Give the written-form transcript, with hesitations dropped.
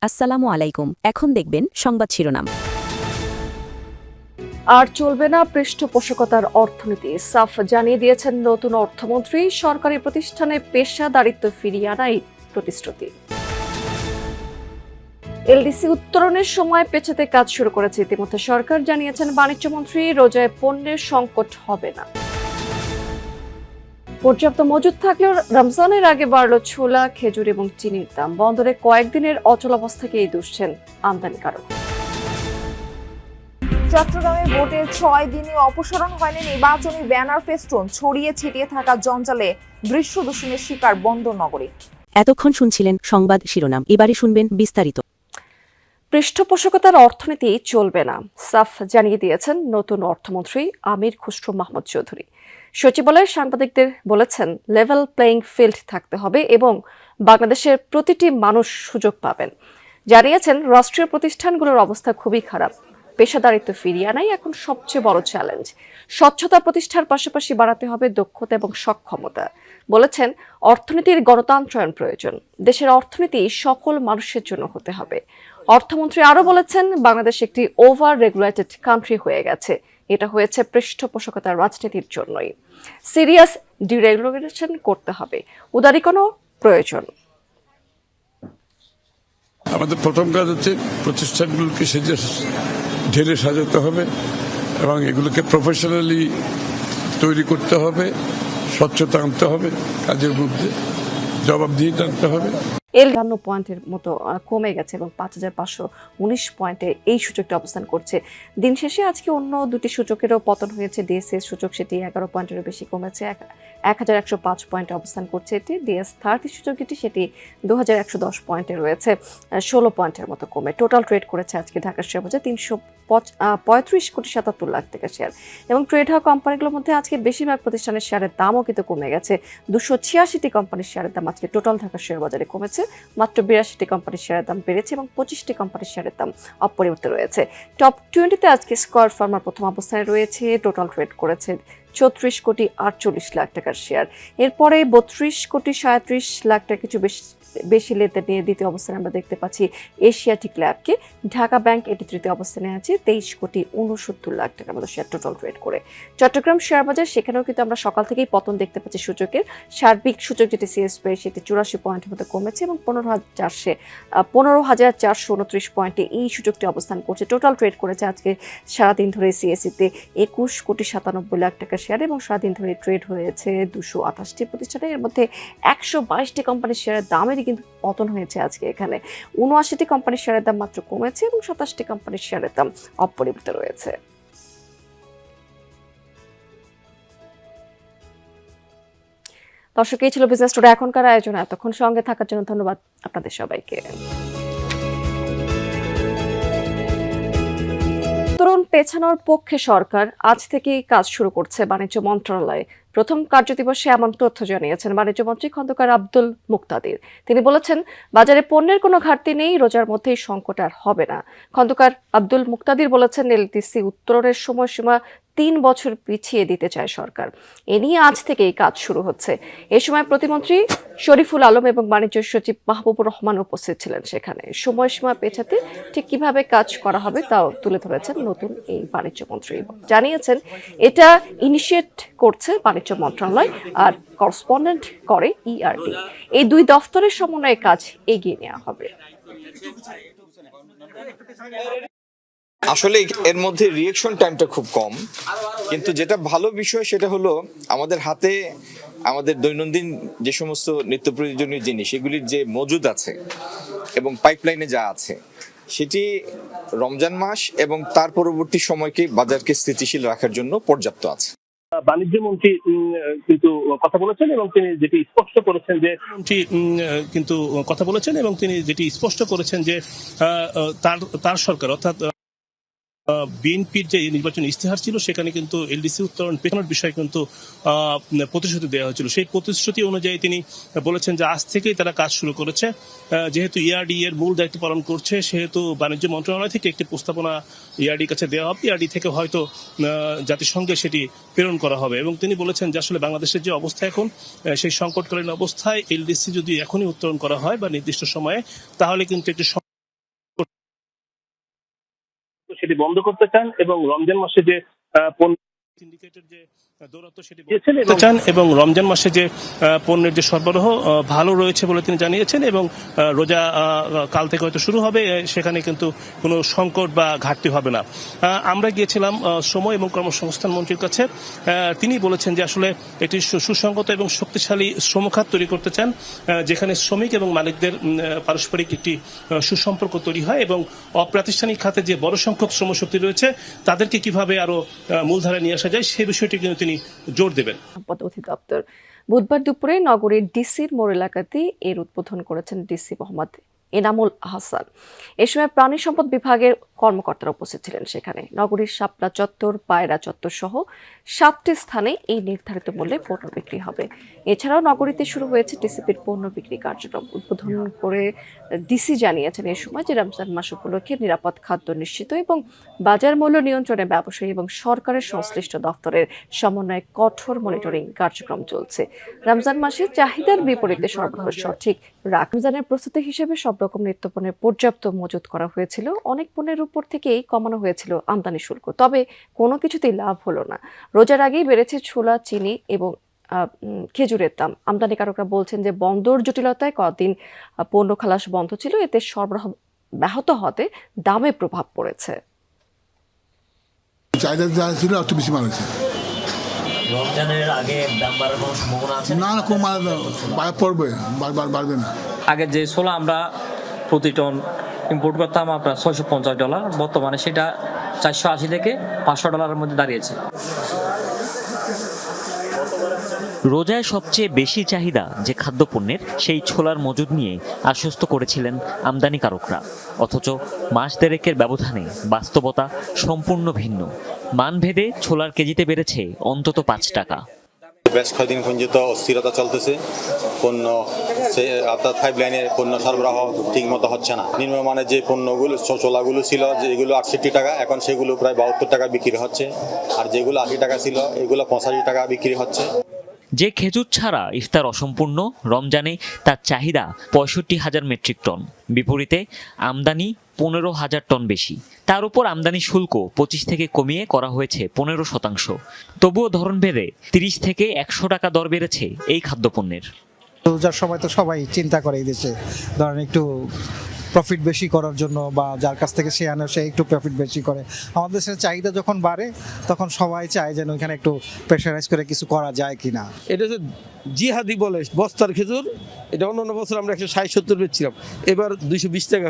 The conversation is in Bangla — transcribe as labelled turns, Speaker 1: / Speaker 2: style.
Speaker 1: আসসালামু আলাইকুম। এখন দেখবেন সংবাদ শিরোনাম।
Speaker 2: আর চলবে না পৃষ্ঠপোষকতার অর্থনীতি, সাফ জানিয়ে দিয়েছেন নতুন অর্থমন্ত্রী। সরকারি প্রতিষ্ঠানে পেশাদারিত্ব ফিরিয়ে আনাই প্রতিশ্রুতি। এলডিসি উত্তরণের সময় পেছাতে কাজ শুরু করেছে ইতিমধ্যে সরকার, জানিয়েছেন বাণিজ্যমন্ত্রী। রোজায় পণ্যের সংকট হবে না। পর্যাপ্ত মজুদ থাকলেও রমজানের আগে বাড়ল ছোলা, খেজুর এবং চিনির দাম। বন্দরে কয়েকদিনের অচলাবস্থাকেই দুষছেন আমদানিকারক।
Speaker 3: চট্টগ্রামে ভোটের 6 দিনে অপসারণ হয়নি নির্বাচনী ব্যানার ফেস্টুন, ছড়িয়ে ছিটিয়ে থাকা জঞ্জালে দৃশ্য দূষণের শিকার বন্দর নগরী।
Speaker 1: এতক্ষণ শুনছিলেন সংবাদ শিরোনাম, এবারে শুনবেন বিস্তারিত।
Speaker 2: পৃষ্ঠপোষকতার অর্থনীতি চলবে না, সাফ জানিয়ে দিয়েছেন নতুন অর্থমন্ত্রী আমির খুসরো মাহমুদ চৌধুরী। সচিবালয়ে সাংবাদিকদের বলেছেন, লেভেল প্লেইং ফিল্ড থাকতে হবে এবং বাংলাদেশের প্রতিটি মানুষ সুযোগ পাবেন। জানিয়েছেন, রাষ্ট্রীয় প্রতিষ্ঠানগুলোর অবস্থা খুবই খারাপ। পেশাদারিত্ব ফিরিয়ে আনাই এখন সবচেয়ে বড় চ্যালেঞ্জ। স্বচ্ছতা প্রতিষ্ঠার পাশাপাশি বাড়াতে হবে দক্ষতা এবং সক্ষমতা। বলেছেন, অর্থনীতির গণতান্ত্রায়ন প্রয়োজন। দেশের অর্থনীতি সকল মানুষের জন্য হতে হবে। অর্থমন্ত্রী আরও বলেছেন, বাংলাদেশ একটি ওভার রেগুলেটেড কান্ট্রি হয়ে গেছে। এটা হয়েছে পৃষ্ঠপোষকতার রাজনীতির জন্যই। সিরিয়াস ডিরেগুলেশন করতে হবে, উদারীকরণও প্রয়োজন।
Speaker 4: আমাদের প্রথম কাজ হচ্ছে প্রতিষ্ঠানগুলোকে ঢেলে সাজাতে হবে এবং এগুলোকে প্রফেশনালি তৈরি করতে হবে, স্বচ্ছতা আনতে হবে, কাজের মধ্যে জবাবদিহিতা আনতে হবে।
Speaker 2: 51 পয়েন্টের মতো কমে গেছে এবং 5519 পয়েন্টে এই সূচকটি অবস্থান করছে। দিন শেষে আজকে অন্য দুটি সূচকেরও পতন হয়েছে। ডিএসএস সূচক সেটি 11 পয়েন্টেরও বেশি কমেছে, 1105 পয়েন্টে অবস্থান করছে এটি। ডিএস30 সূচক যেটি সেটি 2110 পয়েন্টে রয়েছে, 16 পয়েন্টের মতো কমে। টোটাল ট্রেড করেছে আজকে ঢাকা শেয়ার বাজার 335,77,00,000 টাকা শেয়ার। এবং ট্রেড হওয়া কোম্পানিগুলোর মধ্যে আজকে বেশিরভাগ প্রতিষ্ঠানের শেয়ারের দামও কিন্তু কমে গেছে। 286টি কোম্পানির শেয়ারের দাম আজকে টোটাল ঢাকা শেয়ার বাজারে কমেছে। মাত্র 82টি কোম্পানির শেয়ারের দাম বেড়েছে এবং 25টি কোম্পানির শেয়ারের দাম অপরিবর্তিত রয়েছে। টপ 20তে আজকে স্কয়ার ফার্মা প্রথম অবস্থানে রয়েছে, টোটাল ট্রেড করেছে 34,48,00,000 টাকার শেয়ার। এরপরে 32,37,00,000 টাকা কিছু বেশি লেনদেন নিয়ে দ্বিতীয় অবস্থানে আমরা দেখতে পাচ্ছি এশিয়াটিক ল্যাবকে। ঢাকা ব্যাংক এটি তৃতীয় অবস্থানে আছে 23,69,00,000 টাকার মতো শেয়ার টোটাল ট্রেড করে। চট্টগ্রাম শেয়ার বাজার, সেখানেও কিন্তু আমরা সকাল থেকেই পতন দেখতে পাচ্ছি সূচকের। সার্বিক সূচক যেটি সিএসপি সেটি 84 পয়েন্টের মতো কমেছে এবং 15,429 পয়েন্টে এই সূচকটি অবস্থান করছে। টোটাল ট্রেড করেছে আজকে সারাদিন ধরে সিএসিতে 21,97,00,000 টাকা শেয়ার এবং সারাদিন ধরে ট্রেড হয়েছে 228টি প্রতিষ্ঠানে। এর মধ্যে 122টি কোম্পানির শেয়ারের দামেরই কিন্তু পতন হয়েছে আজকে। এখানে 79টি কোম্পানির শেয়ারের দাম মাত্র কমেছে এবং 27টি কোম্পানির শেয়ারের দাম অপরিবর্তিত রয়েছে। দর্শক, এই ছিল বিজনেস টুডে এখনকার আয়োজন। এতক্ষণ সঙ্গে থাকার জন্য ধন্যবাদ আপনাদের সবাইকে। উত্তরণ পেছানোর পক্ষে সরকার আজ থেকেই কাজ শুরু করছে বাণিজ্য মন্ত্রণালয়ে। প্রথম কার্যদিবসে এমন তথ্য জানিয়েছেন বাণিজ্যমন্ত্রী খন্দকার আব্দুল মুক্তাদির। তিনি বলেছেন, বাজারে পণ্যের কোনো ঘাটতি নেই, রোজার মধ্যেই সংকট আর হবে না। খন্দকার আব্দুল মুক্তাদির বলেছেন, এলটিসি উত্তরণের সময়সীমা 3 বছর পিছিয়ে দিতে চায় সরকার। এ নিয়ে আজ থেকেই কাজ শুরু হচ্ছে। এ সময় প্রতিমন্ত্রী শরীফুল আলম এবং বাণিজ্য সচিব মাহবুবুর রহমান উপস্থিত ছিলেন সেখানে। সময়সীমা পেছাতে ঠিক কিভাবে কাজ করা হবে তাও তুলে ধরেছেন নতুন এই বাণিজ্য মন্ত্রী। জানিয়েছেন, এটা ইনিশিয়েট করছে বাণিজ্য মন্ত্রণালয় আর করসপন্ডেন্ট করে ইআরডি। এই দুই দফতরের সমন্বয়ে কাজ এগিয়ে নেওয়া হবে।
Speaker 5: আসলে এর মধ্যে রিঅ্যাকশন টাইমটা খুব কম, কিন্তু যেটা ভালো বিষয় সেটা হলো আমাদের হাতে আমাদের দৈনন্দিন যে সমস্ত নিত্য প্রয়োজনীয় জিনিস এগুলির যে মজুদ আছে এবং পাইপলাইনে যা আছে সেটি রমজান মাস এবং তার পরবর্তী সময়কে বাজারকে স্থিতিশীল রাখার জন্য পর্যাপ্ত আছে।
Speaker 6: বাণিজ্য মন্ত্রী কিন্তু কথা বলেছেন এবং তিনি যেটি স্পষ্ট করেছেন যে তার সরকার অর্থাৎ বিএনপির যে নির্বাচনী ইস্তেহার ছিল সেখানে কিন্তু এলডিসি উত্তরণ পেছানোর বিষয়ে কিন্তু প্রতিশ্রুতি দেওয়া হয়েছিল। সেই প্রতিশ্রুতি অনুযায়ী তিনি বলেছেন যে আজ থেকেই তারা কাজ শুরু করেছে। যেহেতু ইআরডি এর মূল দায়িত্ব পালন করছে সেহেতু বাণিজ্য মন্ত্রণালয় থেকে একটি প্রস্তাবনা ইআরডির কাছে দেওয়া হবে, ইআরডি থেকে হয়তো জাতিসংঘে সেটি প্রেরণ করা হবে। এবং তিনি বলেছেন যে আসলে বাংলাদেশের যে অবস্থা এখন, সেই সংকটকালীন অবস্থায় এলডিসি যদি এখনই উত্তোলন করা হয় বা নির্দিষ্ট সময়ে, তাহলে কিন্তু একটি সেটি বন্ধ করতে চান এবং রমজান মাসে যে পণ্য সিন্ডিকেটের যে দৌরাত্ম্য সেটি দিয়েছেন চান এবং রমজান মাসে যে পণ্যের যে সরবরাহ ভালো রয়েছে বলে তিনি জানিয়েছেন এবং রোজা কাল থেকে হয়তো শুরু হবে, সেখানে কিন্তু কোনো সংকট বা ঘাটতি হবে না। আমরা গিয়েছিলাম শ্রম এবং কর্মসংস্থান মন্ত্রীর কাছে, তিনি বলেছেন যে আসলে একটি সুসংগত এবং শক্তিশালী শ্রমখাত তৈরি করতে চান, যেখানে শ্রমিক এবং মালিকদের পারস্পরিক একটি সুসম্পর্ক তৈরি হয় এবং অপ্রাতিষ্ঠানিক খাতে যে বড় সংখ্যক শ্রমশক্তি রয়েছে তাদেরকে কিভাবে আরো মূলধারায় নিয়ে আসা যায় সেই বিষয়টি কিন্তু তিনি জোর দেবেন।
Speaker 2: সম্পদ অধিদপ্তর বুধবার দুপুরে নগরীর ডিসির মোড় এলাকাতে এর উদ্বোধন করেছেন ডিসি মোহাম্মদ এনামুল আহসান। এ সময় প্রাণী সম্পদ বিভাগের কর্মকর্তারা উপস্থিত ছিলেন। সেখানে নগরীর শাপলা চত্বর, পায়রা চত্বর সহ 7টি স্থানে এই নির্ধারিত মূল্যে পণ্য বিক্রি হবে। এছাড়াও নগরীতে শুরু হয়েছে ডিসিপির পণ্য বিক্রি কার্যক্রম। উদ্বোধন করে ডিসি জানিয়েছেন এ সময় যে রমজান মাস উপলক্ষে নিরাপদ খাদ্য নিশ্চিত এবং বাজার মূল্য নিয়ন্ত্রণে ব্যবসায়ী এবং সরকারের সংশ্লিষ্ট দপ্তরের সমন্বয়ে কঠোর মনিটরিং কার্যক্রম চলছে। রমজান মাসে চাহিদার বিপরীতে সরবরাহ সঠিক রমজানের প্রস্তুতি হিসেবে সব রকম নিত্যপণ্যের পর্যাপ্ত মজুত করা হয়েছিল। অনেক পণ্যের উপর থেকেই কমানো হয়েছিল আমদানি শুল্ক, তবে কোনো কিছুতেই লাভ হলো না। রোজার আগেই বেড়েছে ছোলা, চিনি এবং খেজুরের দাম। আমদানিকারকরা বলছেন যে বন্দর জটিলতায় কদিন পণ্য খালাস বন্ধ ছিল, এতে সরবরাহ ব্যাহত হতে দামে প্রভাব পড়েছে।
Speaker 7: চাহিদা যা ছিল একটু বেশি মানেছে।
Speaker 8: রমজানের আগে দাম বাড়ার কোনো সম্ভাবনা আছে?
Speaker 7: না, কম পড়বে, বাড়বে না।
Speaker 8: আগে যে ছোলা আমরা প্রতি টন ইম্পোর্ট করতাম আপনার $650, বর্তমানে সেটা $480 থেকে $500 মধ্যে দাঁড়িয়েছে।
Speaker 9: রোজায় সবচেয়ে বেশি চাহিদা যে খাদ্যপণ্যের, সেই ছোলার মজুদ নিয়ে আশ্বস্ত করেছিলেন আমদানিকারকরা। অথচ মাস দেড়েকের ব্যবধানে বাস্তবতা সম্পূর্ণ ভিন্ন। মানভেদে ছোলার কেজিতে বেড়েছে অন্তত 5 টাকা।
Speaker 10: বেশ কয়েকদিন পর্যন্ত অস্থিরতা চলতেছে, পণ্য অর্থাৎ পাইপ লাইনের পণ্য সরবরাহ ঠিক মতো হচ্ছে না। নিম্নমানের যে পণ্যগুলো ছোলাগুলো ছিল, যেগুলো 68 টাকা, এখন সেগুলো প্রায় 72 টাকা বিক্রি হচ্ছে, আর যেগুলো 80 টাকা ছিল এগুলো 85 টাকা বিক্রি হচ্ছে।
Speaker 9: যে খেজুর ছাড়া ইফতার অসম্পূর্ণ, রমজানে তার চাহিদা 65,000 মেট্রিক টন, বিপরীতে আমদানি 15,000 টন বেশি। তার উপর আমদানি শুল্ক 25 থেকে কমিয়ে করা হয়েছে 15%। তবুও ধরনভেদে 30 থেকে 100 টাকা দর বেড়েছে এই খাদ্যপণ্যের।
Speaker 11: রোজার সময় তো সবাই চিন্তা করে এই দেশে ধরেন একটু প্রফিট বেশি করার জন্য, বা যার কাছ থেকে সে আনে সে একটু প্রফিট বেশি করে। আমাদের দেশের চাহিদা যখন বাড়ে তখন সবাই চায় যেন ওইখানে একটু প্রেশারাইজ করে কিছু করা যায় কিনা।
Speaker 12: এটা হচ্ছে জিহাদি বলে বস্তার খেজুর, এটা অন্য বছর আমরা 160-70 বেচছিলাম, এবার 220 টাকা।